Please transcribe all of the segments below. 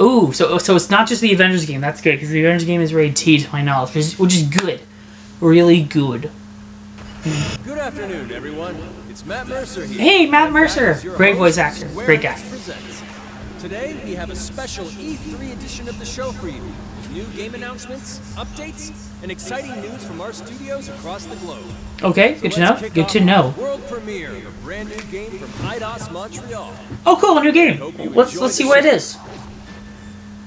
Ooh, so it's not just the Avengers game. That's good, because the Avengers game is rated T to my knowledge, which is good. Really good. Good afternoon, everyone. It's Matt Mercer here. Hey, Matt Mercer! Great voice actor. Great guy. Today, we have a special E3 edition of the show for you. New game announcements, updates, and exciting news from our studios across the globe. Okay, good to know. Good to know. World premiere of a brand new game from Eidos Montreal. Oh, cool, a new game. Let's see what it is.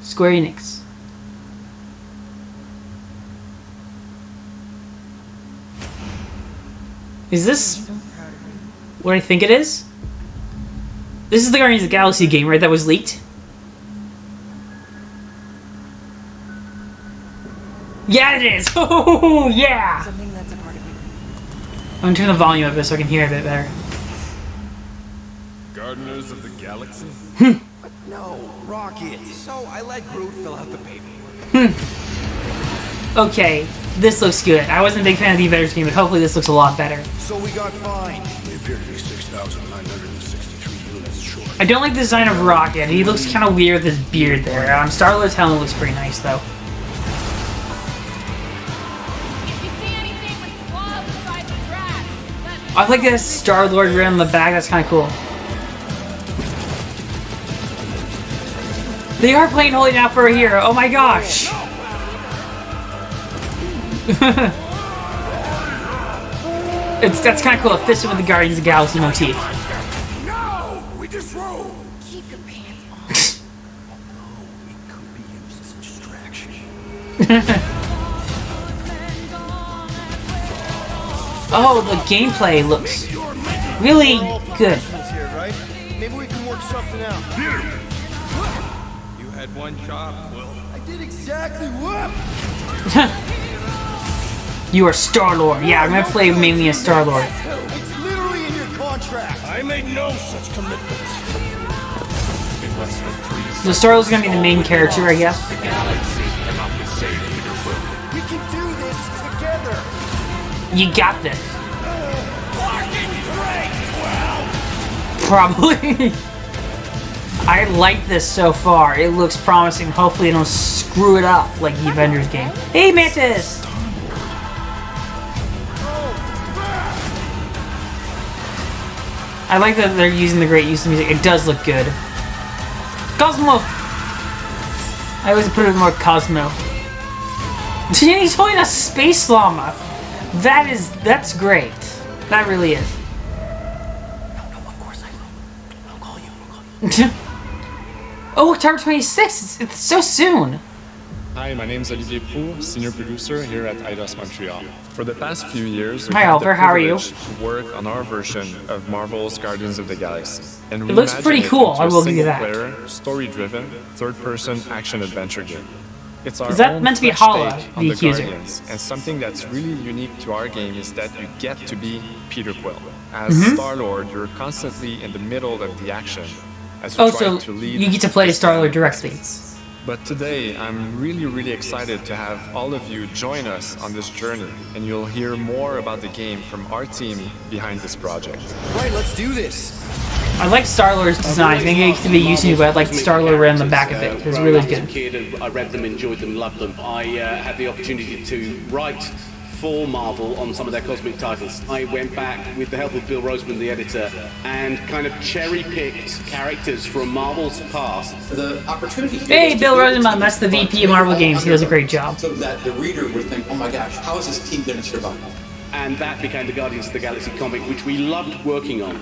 Square Enix. Is this what I think it is? This is the Guardians of the Galaxy game, right? That was leaked. Yeah, it is. Oh, yeah. Something that's a part of me. I'm gonna turn the volume up a bit so I can hear a bit better. Gardeners of the Galaxy? No, Rocket. So I let Groot fill out the paperwork. Okay, this looks good. I wasn't a big fan of the Avengers game, but hopefully this looks a lot better. So we got fined. We appear to be 6,963 units short. I don't like the design of Rocket. He looks kind of weird with his beard there. Star-Lord's helmet looks pretty nice, though. If you see anything with claws the size of dragons, let I like this Star-Lord right on the back. That's kind of cool. They are playing Holy Now for a Hero. Oh my gosh! That's kind of cool. It fits in with the Guardians of the Galaxy motif. No! We just rolled! keep your pants on. It could be used as a distraction. Oh, the gameplay looks really good. Here, right? Maybe we can work something out. You had one job, Will. I did exactly what? You are Star-Lord. Yeah, I'm gonna play mainly as Star-Lord. It's literally in your contract. I made no such commitments. In less than 3 So Star-Lord's gonna be the main character, I guess. the galaxy cannot be saved, Peter Quill. We can do this together. You got this. Fucking great! Well, Probably. I like this so far. It looks promising. Hopefully, they don't screw it up like the Avengers game. Hey, Mantis! I like that they're using the great use of music. It does look good. Cosmo! I always put it more Cosmo. He's holding a space llama. That's great. That really is. no, of course I will. I'll call you. Oh, October 26th! It's so soon! Hi, my name is Olivier Proux, senior producer here at Eidos Montreal. For the past few years, we've Hi, had Oliver, the how are you? privilege to work on our version of Marvel's Guardians of the Galaxy. And It looks reimagine pretty it cool, into I a will give you that. single-player, story-driven, third-person action-adventure game. It's our Is that own meant to be fresh Hala, take on the the accuser? Guardians, and something that's really unique to our game is that you get to be Peter Quill. As Mm-hmm. Star-Lord, you're constantly in the middle of the action as you Oh, try so to lead you get to play the as Star-Lord directly. But today, I'm really excited to have all of you join us on this journey, and you'll hear more about the game from our team behind this project. Right, let's do this. I like Star-Lord's design. Maybe it can be used to, but I like Star-Lord right on the back of it. It's really good. Kid, I read them, enjoyed them, loved them. I had the opportunity to write for Marvel on some of their cosmic titles. I went back with the help of Bill Roseman, the editor, and kind of cherry-picked characters from Marvel's past. The opportunity here Hey, is to Bill build Rosenbaum, that's the something VP of Marvel Games. He does a great job. So that the reader would think, oh my gosh, how is this team going to survive? And that became the Guardians of the Galaxy comic, which we loved working on.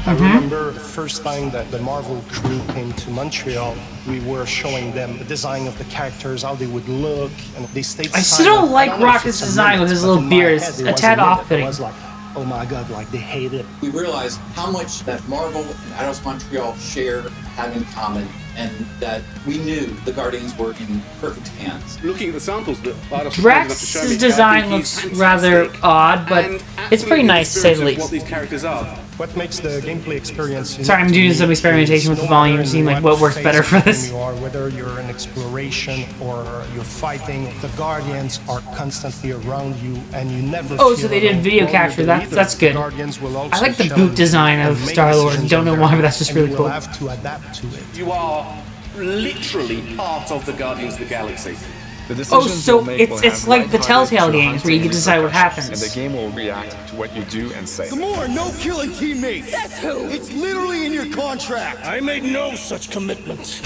I remember the first time that the Marvel crew came to Montreal, we were showing them the design of the characters, how they would look, and they stayed I still silent. don't like know if Rocket's it's a design with minute, his but little in my beard. head, It's it a was tad minute. off-putting. It was like, oh my god, like they hate it. We realized how much that Marvel and Eidos Montreal share, have in common, and that we knew the Guardians were in perfect hands. Looking at the samples that Eidos was kind enough to show me, Drex's design I think looks he's rather fantastic. odd, but And it's absolutely pretty in the nice to say spirit the of least. what these characters are. What makes the gameplay experience unique Sorry, I'm to doing me some experimentation with is the no volume, matter seeing like what what works phase better of for the this. game you are, whether you're in exploration or you're fighting, the Guardians are constantly around you, and you never. Oh, feel so they did alone. video Or capture. the That's leader. that's good. Guardians will also I like the boot challenge design you of and make Star-Lord. decisions Don't on know their why, but own, that's just and really you cool. will have to adapt to it. You are literally part of the Guardians of the Galaxy. The decisions you'll make will it's have like the lighthearted Telltale to games where you haunting can decide what repercussions, happens. And the game will react to what you do and say. More no-killing teammates. That's who. It's literally in your contract. I made no such commitments.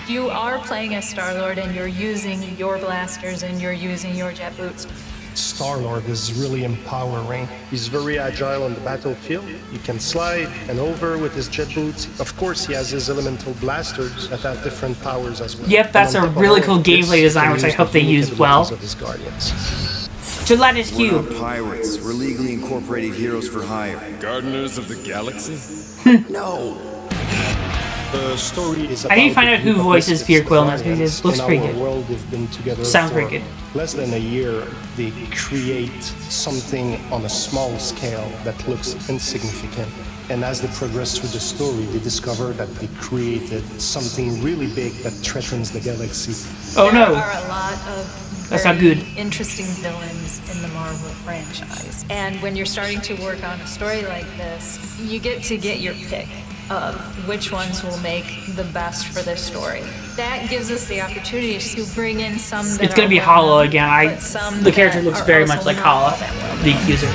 You are playing as Star-Lord and you're using your blasters and you're using your jet boots. Star-Lord is really empowering. He's very agile on the battlefield. He can slide and over with his jet boots. Of course, he has his elemental blasters that have different powers as well. Yep, that's And a on top of really all cool of this, gameplay design, he which I used hope the they unique use well. abilities of his guardians. Gelatinous We're Cube. not pirates. We're legally incorporated heroes for hire. Gardeners of the Galaxy? No. The story is I need to about find the out who group of voices misfits, Peter the Quill in this, Guardians. because it looks In pretty our good. world, they've been together Sounds for pretty good. less than a year. They create something on a small scale that looks insignificant. And as they progress through the story, they discover that they created something really big that threatens the galaxy. Oh no. There are a lot of That's not very good. interesting villains in the Marvel franchise. And when you're starting to work on a story like this, you get to get your pick of which ones will make the best for this story. That gives us the opportunity to bring in some that It's gonna are be well-known, Hollow again. but some The character that looks are very also much like not Hollow, that well-known. the accuser.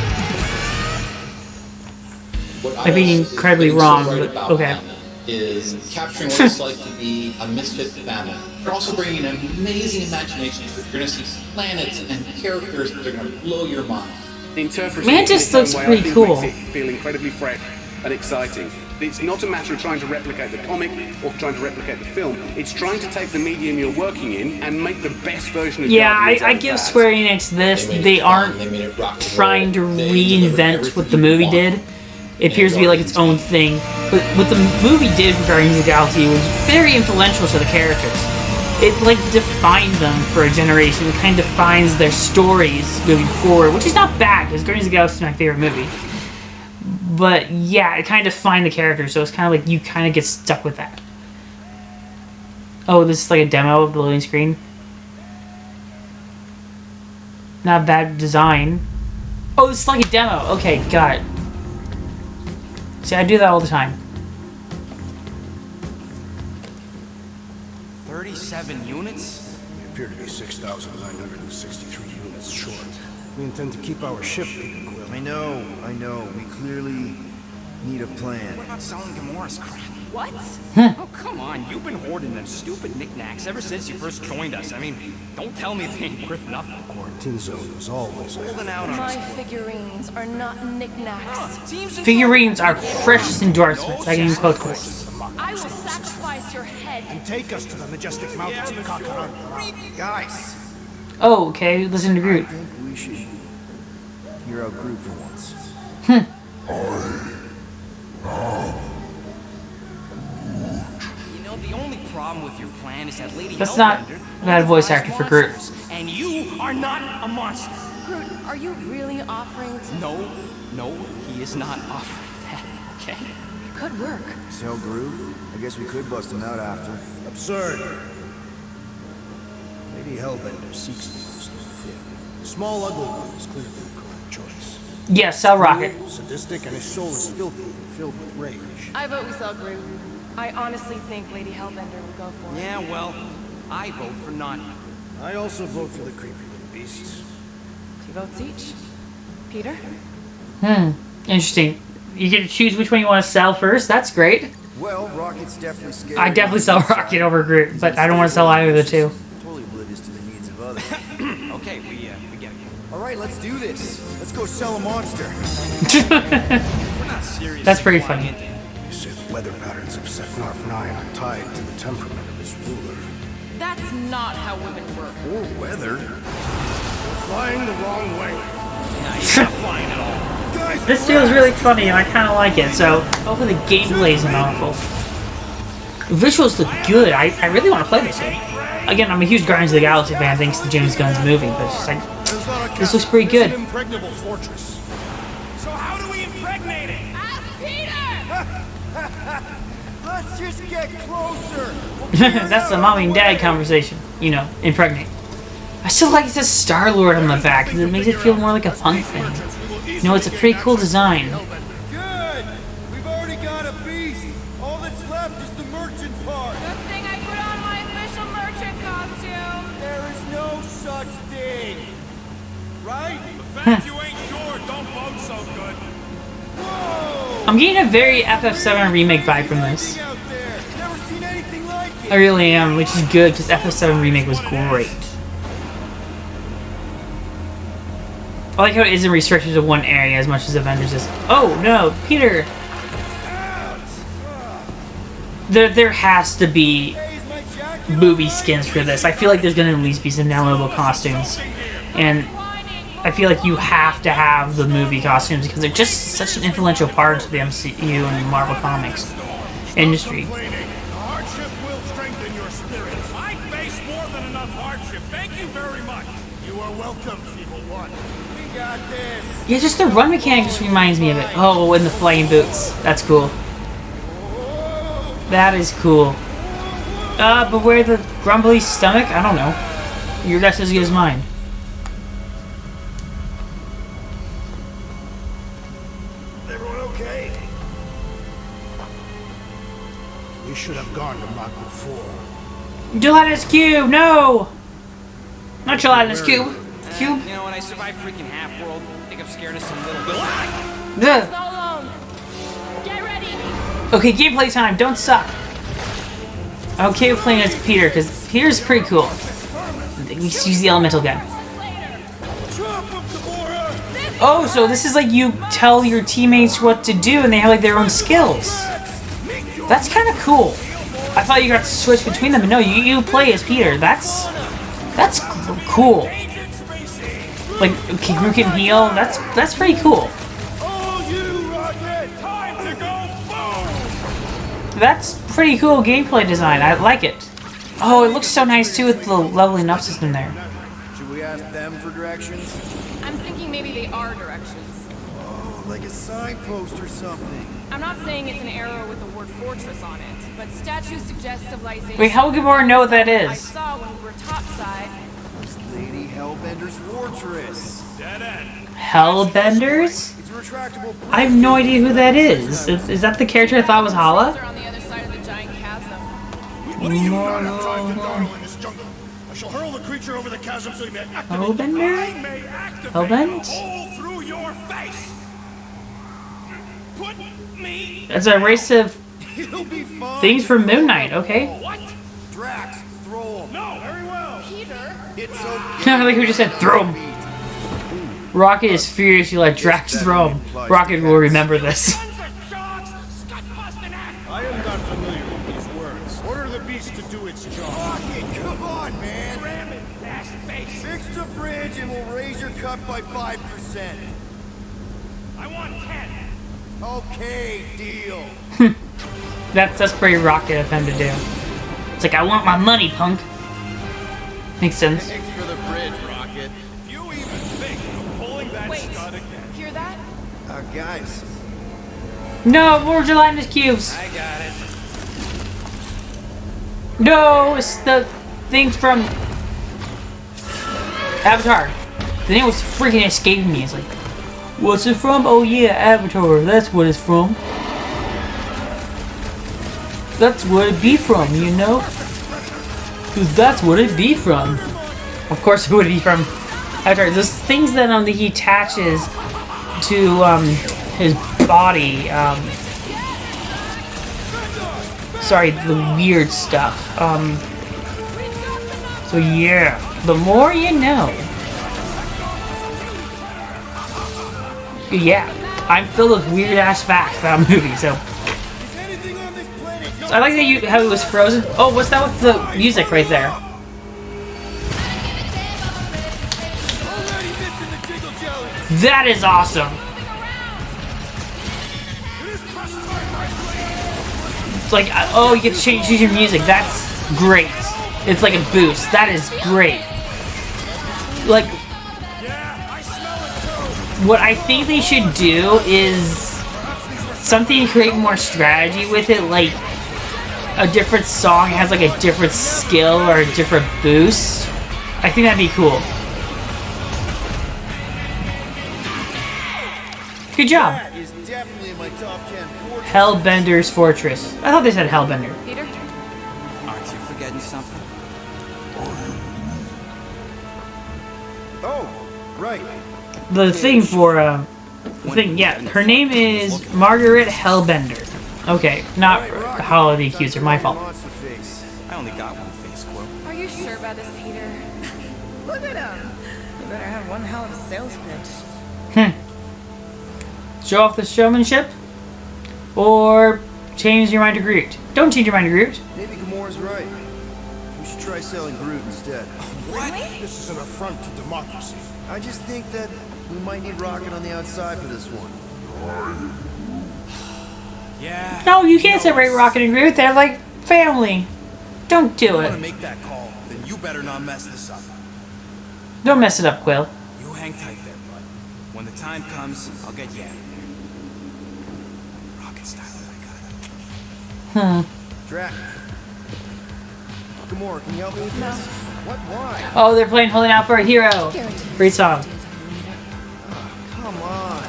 What I'd be also incredibly think so wrong, right but about okay. them is capturing what it's like to be a misfit family. They're also bringing an amazing imagination to it. You're going to see planets and characters that are going to blow your mind. Interpreting Mantis it in looks its own way, pretty I think cool. makes it feel incredibly fresh and exciting. It's not a matter of trying to replicate the comic or trying to replicate the film. It's trying to take the medium you're working in and make the best version of Yeah, Guardians out I of give that. Square Enix this. made it They fun, aren't they made it rock and roll, trying to they delivered reinvent everything what the you movie want. did. It appears to be like its own thing. But what the movie did for Guardians of the Galaxy was very influential to the characters. It like defined them for a generation. It kind of defines their stories moving forward, which is not bad because Guardians of the Galaxy is my favorite movie. But yeah, it kind of defined the characters, so it's kind of like you kind of get stuck with that. Oh, this is like a demo of the loading screen. Not bad design. Oh, this is like a demo. Okay, got it. See, I do that all the time. 37 units? We appear to be 6,963 units short. We intend to keep our ship, Peter Quill. I know. We clearly need a plan. What about selling Gamora's crap? What? Oh, come on. You've been hoarding them stupid knickknacks ever since you first joined us. I mean, don't tell me they ain't worth nothing. Quarantine zone was always Holding out on My us. figurines are not knickknacks. Teams in Figurines are precious endorsements. I can even quote this. I will sacrifice your head. and take us to the majestic mountains of Kakarot. Guys, Oh, okay. Listen to I Groot. think we should hear out Groot for once. you know, the only problem with your plan is that Lady That's not Hellbender a bad voice only actor buys for Groot. monsters, and you are not a monster. Groot, are you really offering to... No, he is not offering that, okay? It could work. So, Groot, I guess we could bust him out after. Absurd. Lady Hellbender seeks the most fit. The small ugly one is clearly the correct choice. Yes, sell Rocket. Cruel, sadistic, and his soul is filthy and filled with rage. I vote we sell Groot. I honestly think Lady Hellbender will go for it. Yeah, well, I vote for not. I also vote for the creepy little beasts. 2 votes each. Peter? Interesting. You get to choose which one you want to sell first. That's great. Well, Rocket's definitely scary. I definitely sell Rocket over Groot, but I don't want to sell either of the two. Totally oblivious to the needs of others. Okay, we get it. All right, let's do this. Let's go sell a monster. We're not serious. That's pretty flying funny. into- You say the weather patterns of Seknarf 9 are tied to the temperament of his ruler. That's not how women work. Or weather. We're flying the wrong way. Nah, he's not flying at all. Guys, This feels really funny, and I kind of like it. So hopefully the gameplay is awful. Visuals look good. I really want to play this game. Again, I'm a huge Guardians of the Galaxy fan thanks to James Gunn's movie, but it's just like there's not a this looks pretty good. It's an impregnable fortress. So how do we impregnate it? Ask Peter! Let's just get closer. That's the mommy and dad conversation. You know, impregnate. I still like it says Star-Lord on the back because it makes it feel more like a fun thing. You know, it's a pretty cool design. Good. We've already got a beast. All that's left is the merchant part. Good thing I put on my official merchant costume. There is no such thing. Right? The fact you ain't sure don't bode so good. Whoa! I'm getting a very FF7 remake vibe from this. Out there. Never seen anything like it. I really am, which is good because FF7 remake was great. I like how it isn't restricted to one area as much as Avengers is. Oh no, Peter! There has to be movie skins for this. I feel like there's gonna at least be some downloadable costumes. And I feel like you have to have the movie costumes because they're just such an influential part of the MCU and Marvel Comics industry. Hardship will strengthen your spirit. I face more than enough hardship. Thank you very much. You are welcome, Feeble One. We got this. Yeah, just the run mechanic just reminds me of it. Oh, and the flying boots. That's cool. That is cool. But where the grumbly stomach? I don't know. Your guess is as good as mine. Everyone okay? We should have gone to Mach 4. Gelatinous Cube! No! Not Gelatinous Cube. Cube? You know, when I survived freaking Half-World, I think I'm scared of some little... Ugh. Not alone. Get ready. Okay, gameplay time. Don't suck. I'm okay with playing as Peter, because Peter's pretty cool. We just use the elemental gun. Oh, so this is like you tell your teammates what to do and they have like their own skills. That's kind of cool. I thought you got to switch between them, but no, you play as Peter. That's cool. Like, you can heal. That's pretty cool. That's pretty cool gameplay design. I like it. Oh, it looks so nice too with the leveling up system there. Should we ask them for directions? I'm thinking maybe they are directions. Oh, like a signpost or something. I'm not saying it's an arrow with the word fortress on it, but statues suggest civilization. Wait, how would Gamora know what that I is? saw when we were topside. It's Lady Hellbender's fortress. Dead end. Hellbenders? It's a retractable. I have no idea who that is. Is that the character I thought was They're Hala? on the other side of the giant chasm. What do you not have time to dawdle in this jungle? I shall hurl the creature over the chasm so you may activate Hellbender? May activate Hellbent? a hole through your face. Put me. That's a race of You'll be fine. things from Moon Knight, okay? What? Drax, throw him. No. Very well. Peter? It's okay. I like who just said throw him. Rocket is furious you let Drax throw him. Rocket will remember this. I am not familiar with these words. Order the beast to do its job. Rocket, come on, man. Ram it, dash face. Fix the bridge and we'll raise your cut by 5%. I want 10. Okay, deal. That's pretty Rocket of him to do. It's like, I want my money, punk. Makes sense. Thanks for the bridge, Rocket. If you even think of pulling that Wait, stud again. hear that? Guys. No, more gelatinous cubes. I got it. No, it's the thing from Avatar. The name was freaking escaping me. It's like, what's it from? Oh yeah, Avatar. That's what it's from. That's what it be from, you know? Cause that's what it be from. Of course it would be from Avatar. Those things that he attaches to his body. Sorry, the weird stuff. So yeah, the more you know. Yeah, I'm filled with weird ass facts about movies. So I like that how it was frozen. Oh, what's that with the music right there? That is awesome. It's like, oh, you get to change your music. That's great. It's like a boost. That is great. Like, what I think they should do is something to create more strategy with it, like a different song has like a different skill or a different boost. I think that'd be cool. Good job. That is definitely in my top 10 fortress. Hellbender's Fortress. I thought they said Hellbender. Peter? forgetting something? Oh, right. The thing for, yeah, her name is Margaret Hellbender. Okay, not Hollow the Accuser, my fault. I only got one face, Quill. Are you sure about this, Peter? Look at him. You better have one hell of a sales pitch. Show off the showmanship? Or change your mind to Groot? Don't change your mind to Groot. Maybe Gamora's right. We should try selling Groot instead. What? This is an affront to democracy. I just think that we might need Rocket on the outside for this one. Yeah. No, you can't separate Rocket and Groot. They're like family. Don't do If you want to it. make that call, then you better not mess this up. Don't mess it up, Quill. You hang tight there, bud. When the time comes, I'll get you out of there. Rocket style if I got it. Drac. Gamora, can you help me with this? What? Why? Oh, they're playing Holding Out for a Hero. Great song. Come on.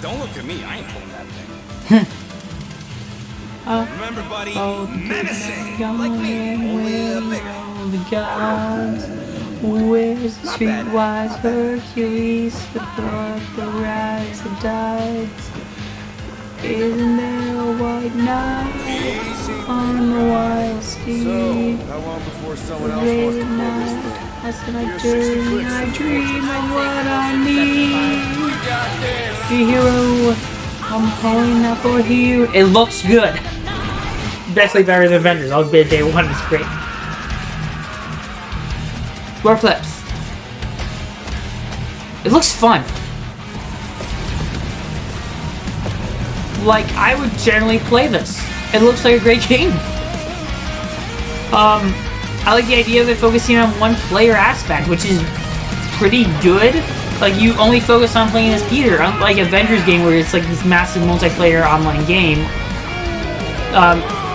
Don't look at me. I ain't pulling that thing. Remember, buddy, menacing. Like me, only bigger. The gods, where's the streetwise Hercules, the blood, the rags, the dice? Isn't there a white knight on the wild steed? So, how long before someone else wants to pull this thing? That's when I journey, I dream of what I need. The hero, I'm calling out for you. It looks good. Definitely better than Avengers. I'll be day one. It's great. More clips. It looks fun. Like, I would generally play this. It looks like a great game. I like the idea of it focusing on one player aspect, which is pretty good. Like, you only focus on playing as Peter, unlike Avengers game where it's like this massive multiplayer online game.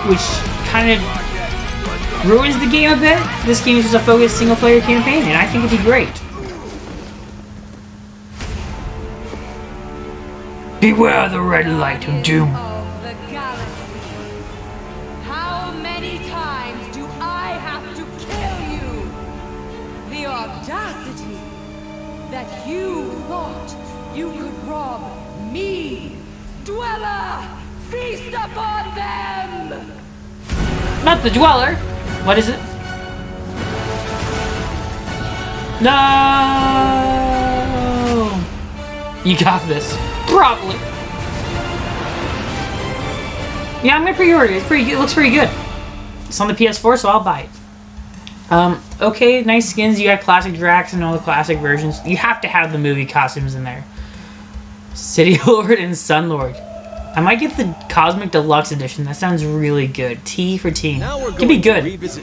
Which kind of ruins the game a bit. This game is just a focused single-player campaign, and I think it'd be great. Beware the red light of doom. Of the galaxy. How many times do I have to kill you? The audacity that you thought you could rob me, Dweller! Feast upon them! Not the Dweller. What is it? No! You got this. Probably. Yeah, I'm gonna pre-order it. It's pretty good. It looks pretty good. It's on the PS4, so I'll buy it. Okay, nice skins. You got classic Drax and all the classic versions. You have to have the movie costumes in there. City Lord and Sun Lord. I might get the Cosmic Deluxe Edition. That sounds really good. T for teen. Now we're Could be going to good. revisit